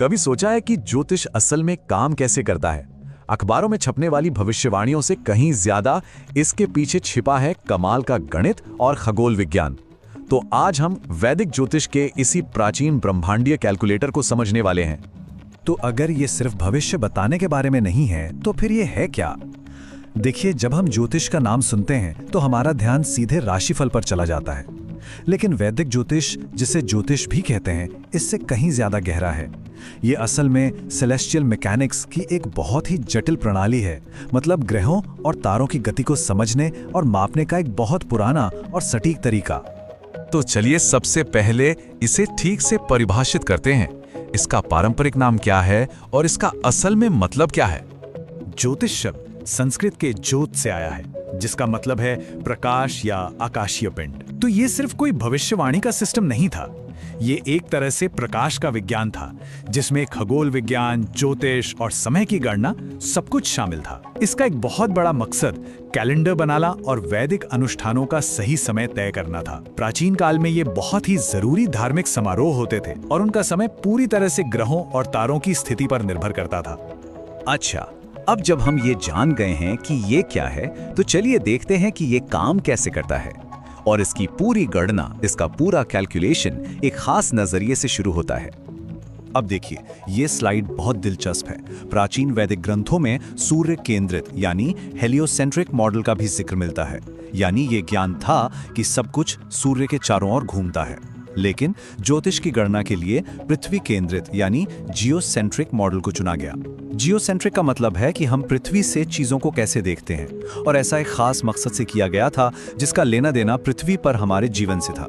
कभी सोचा है कि ज्योतिष असल में काम कैसे करता है? अखबारों में छपने वाली भविष्यवाणियों से कहीं ज्यादा इसके पीछे छिपा है कमाल का गणित और खगोल विज्ञान। तो आज हम वैदिक ज्योतिष के इसी प्राचीन ब्रह्मांडीय कैलकुलेटर को समझने वाले हैं। तो अगर ये सिर्फ भविष्य बताने के बारे में नहीं है तो फिर ये है क्या? देखिए, जब हम ज्योतिष का नाम सुनते हैं तो हमारा ध्यान सीधे राशिफल पर चला जाता है, लेकिन वैदिक ज्योतिष, जिसे ज्योतिष भी कहते हैं, इससे कहीं ज्यादा गहरा है। ये असल में सेलेस्टियल मैकेनिक्स की एक बहुत ही जटिल प्रणाली है। मतलब ग्रहों और तारों की गति को समझने और मापने का एक बहुत पुराना और सटीक तरीका। तो चलिए सबसे पहले इसे ठीक से परिभाषित करते हैं। इसका पारंपरिक नाम क्या है और इसका असल में मतलब क्या है? ज्योतिष शब्द संस्कृत के ज्योत से आया है, जिसका मतलब है प्रकाश या आकाशीय पिंड। तो ये सिर्फ कोई भविष्यवाणी का सिस्टम नहीं था, ये एक तरह से प्रकाश का विज्ञान था, जिसमें खगोल विज्ञान, ज्योतिष और समय की गणना सब कुछ शामिल था। इसका एक बहुत बड़ा मकसद कैलेंडर बनाना और वैदिक अनुष्ठानों का सही समय तय करना था। प्राचीन काल में ये बहुत ही जरूरी धार्मिक समारोह होते थे और उनका समय पूरी तरह से ग्रहों और तारों की स्थिति पर निर्भर करता था। अच्छा, अब जब हम ये जान गए हैं कि ये क्या है, तो चलिए देखते हैं कि ये काम कैसे करता है। और इसकी पूरी गणना, इसका पूरा कैलकुलेशन एक खास नजरिए से शुरू होता है। अब देखिए, ये स्लाइड बहुत दिलचस्प है। प्राचीन वैदिक ग्रंथों में सूर्य केंद्रित यानी हेलियोसेंट्रिक मॉडल का भी जिक्र मिलता है। यानी ये ज्ञान था कि सब कुछ सूर्य के चारों ओर घूमता है। लेकिन ज्योतिष की गणना के लिए पृथ्वी केंद्रित यानी जियोसेंट्रिक मॉडल को चुना गया। जियोसेंट्रिक का मतलब है कि हम पृथ्वी से चीजों को कैसे देखते हैं, और ऐसा एक खास मकसद से किया गया था जिसका लेना देना पृथ्वी पर हमारे जीवन से था।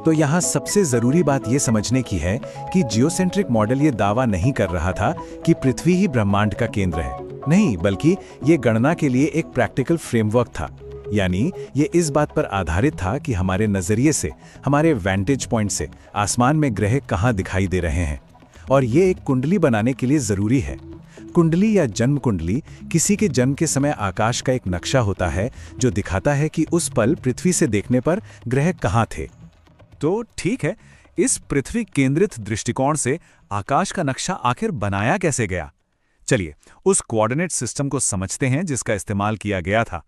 तो यहाँ सबसे जरूरी बात यह समझने की है कि जियोसेंट्रिक मॉडल ये दावा नहीं कर रहा था कि पृथ्वी ही ब्रह्मांड का केंद्र है। नहीं, बल्कि ये गणना के लिए एक प्रैक्टिकल फ्रेमवर्क था। यानी ये इस बात पर आधारित था कि हमारे नजरिए से, हमारे वैंटेज पॉइंट से आसमान में ग्रह कहाँ दिखाई दे रहे हैं। और ये एक कुंडली बनाने के लिए जरूरी है। कुंडली या जन्म कुंडली किसी के जन्म के समय आकाश का एक नक्शा होता है जो दिखाता है कि उस पल पृथ्वी से देखने पर ग्रह कहाँ थे। तो ठीक है, इस पृथ्वी केंद्रित दृष्टिकोण से आकाश का नक्शा आखिर बनाया कैसे गया? चलिए उस कोऑर्डिनेट सिस्टम को समझते हैं जिसका इस्तेमाल किया गया था।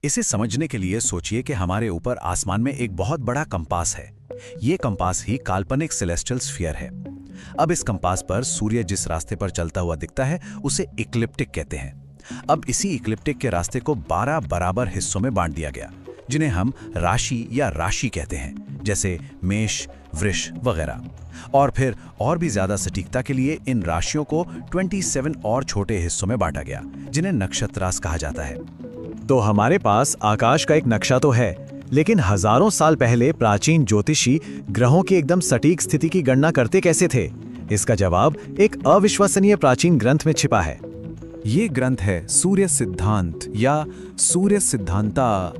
इसे समझने के लिए सोचिए कि हमारे ऊपर आसमान में एक बहुत बड़ा कंपास है। ये कंपास ही काल्पनिक सेलेस्टियल स्फीयर है। अब इस कंपास पर सूर्य जिस रास्ते पर चलता हुआ दिखता है उसे इक्लिप्टिक कहते हैं। अब इसी इक्लिप्टिक के रास्ते को 12 बराबर हिस्सों में बांट दिया गया, जिन्हें हम राशि या राशि कहते हैं, जैसे मेष, वृष वगैरह। और फिर और भी ज्यादा सटीकता के लिए इन राशियों को 27 और छोटे हिस्सों में बांटा गया, जिन्हें नक्षत्रास कहा जाता है। तो हमारे पास आकाश का एक नक्शा तो है, लेकिन हजारों साल पहले प्राचीन ज्योतिषी ग्रहों की एकदम सटीक स्थिति की गणना करते कैसे थे? इसका जवाब एक अविश्वसनीय प्राचीन ग्रंथ में छिपा है। ये ग्रंथ है सूर्य सिद्धांत या सूर्य सिद्धांता।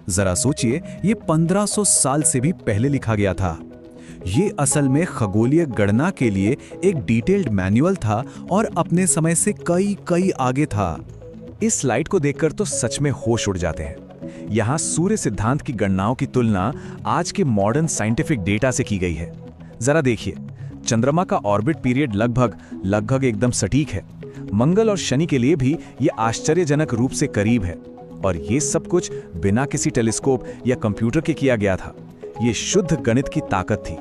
जरा सोचिए, ये 1500 साल से भी पहले लिखा गया था। ये असल में खगोलीय गणना के लिए एक डिटेल्ड मैनुअल था और अपने समय से कई आगे था। इस स्लाइड को देखकर तो सच में होश उड़ जाते हैं। यहाँ सूर्य सिद्धांत की गणनाओं की तुलना आज के मॉडर्न साइंटिफिक डेटा से की गई है। जरा देखिए, चंद्रमा का ऑर्बिट पीरियड लगभग एकदम सटीक है। मंगल और शनि के लिए भी ये आश्चर्यजनक रूप से करीब है। और ये सब कुछ बिना किसी टेलीस्कोप या कंप्यूटर के किया गया था। ये शुद्ध गणित की ताकत थी।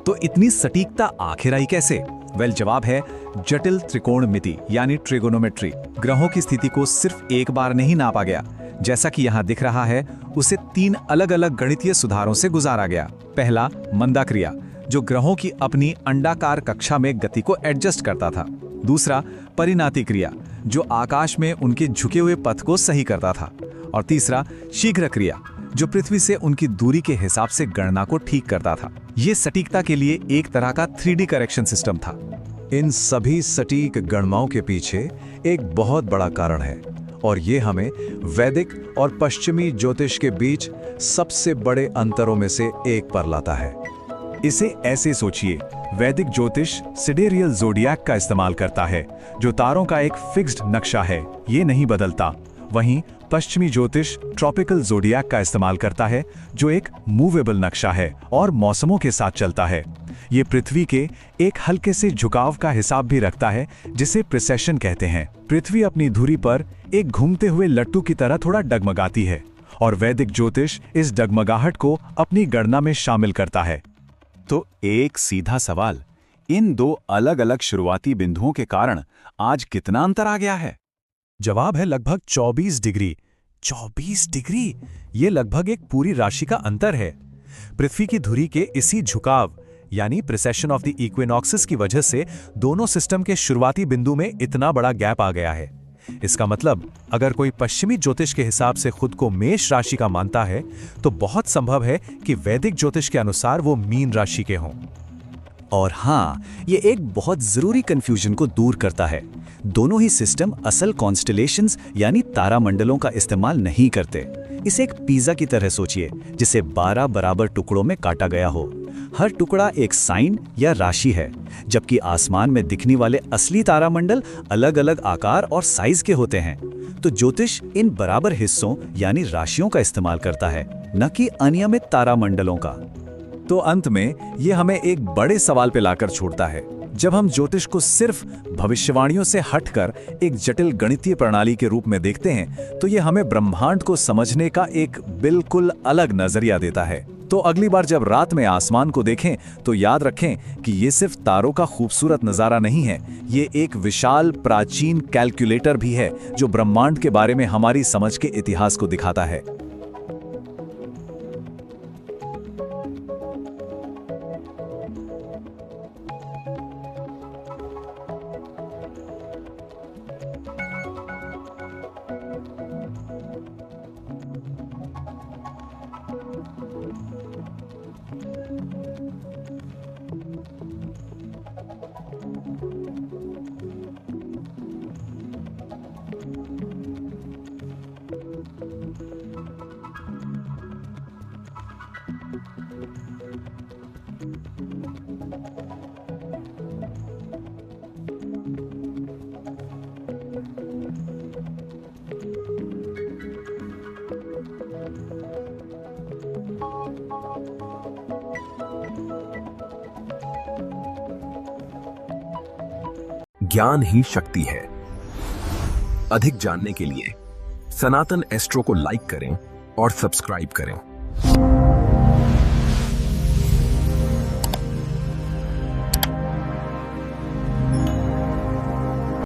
तो इतनी सटीकता आखिर आई कैसे? जवाब है जटिल त्रिकोणमिति यानी ट्रिगोनोमेट्री। ग्रहों की स्थिति को सिर्फ एक बार नहीं नापा गया। जैसा कि यहाँ दिख रहा है, उसे 3 अलग-अलग गणितीय सुधारों से गुजारा गया। पहला, मंदा क्रिया, जो ग्रहों की अपनी अंडाकार कक्षा में गति को एडजस्ट करता था। दूसरा, परिणाति क्रिया, जो आकाश में उनके झुके हुए पथ को सही करता था। और तीसरा, शीघ्र क्रिया, जो पृथ्वी से उनकी दूरी के हिसाब से गणना को ठीक करता था। ये सटीकता के लिए एक तरह का 3D करेक्शन सिस्टम था। इन सभी सटीक गणनाओं के पीछे एक बहुत बड़ा कारण है, और ये हमें वैदिक और पश्चिमी ज्योतिष के बीच सबसे बड़े अंतरों में से एक पर लाता है। इसे ऐसे सोचिए, वैदिक ज्योतिष सिडेरियल ज़ोडिएक का इस्तेमाल करता है, जो तारों का एक फिक्स्ड नक्शा है, ये नहीं बदलता। वहीं पश्चिमी ज्योतिष ट्रॉपिकल ज़ोडिएक का इस्तेमाल करता है, जो एक मूवेबल नक्शा है और मौसमों के साथ चलता है। ये पृथ्वी के एक हल्के से झुकाव का हिसाब भी रखता है, जिसे प्रिसेशन कहते हैं। पृथ्वी अपनी धुरी पर एक घूमते हुए लट्टू की तरह थोड़ा डगमगाती है और वैदिक ज्योतिष इस डगमगाहट को अपनी गणना में शामिल करता है। तो एक सीधा सवाल, इन दो अलग अलग शुरुआती बिंदुओं के कारण आज कितना अंतर आ गया है? जवाब है लगभग 24 डिग्री। 24 डिग्री, ये लगभग एक पूरी राशि का अंतर है। पृथ्वी की धुरी के इसी झुकाव यानी प्रिसेशन ऑफ द इक्विनॉक्सेस की वजह से दोनों सिस्टम के शुरुआती बिंदु में इतना बड़ा गैप आ गया है। इसका मतलब अगर कोई पश्चिमी ज्योतिष के हिसाब से खुद को मेष राशि का मानता है, तो बहुत संभव है कि वैदिक ज्योतिष के अनुसार वो मीन राशि के हों। और हाँ, ये एक बहुत जरूरी कंफ्यूजन को दूर करता है। दोनों ही सिस्टम असल कॉन्स्टेलेशंस यानी तारामंडलों का इस्तेमाल नहीं करते। इसे एक पिज्जा की तरह सोचिए, जिसे 12 बराबर टुकड़ों में काटा गया हो। हर टुकड़ा एक साइन या राशि है, जबकि आसमान में दिखने वाले असली तारामंडल अलग अलग आकार और साइज के होते हैं। तो ज्योतिष इन बराबर हिस्सों यानी राशियों का इस्तेमाल करता है, न कि अनियमित तारामंडलों का। तो अंत में ये हमें एक बड़े सवाल पे लाकर छोड़ता है। जब हम ज्योतिष को सिर्फ भविष्यवाणियों से हटकर एक जटिल गणितीय प्रणाली के रूप में देखते हैं, तो ये हमें ब्रह्मांड को समझने का एक बिल्कुल अलग नजरिया देता है। तो अगली बार जब रात में आसमान को देखें, तो याद रखें कि ये सिर्फ तारों का खूबसूरत नजारा नहीं है, ये एक विशाल प्राचीन कैलकुलेटर भी है, जो ब्रह्मांड के बारे में हमारी समझ के इतिहास को दिखाता है। ज्ञान ही शक्ति है। अधिक जानने के लिए सनातन एस्ट्रो को लाइक करें और सब्सक्राइब करें।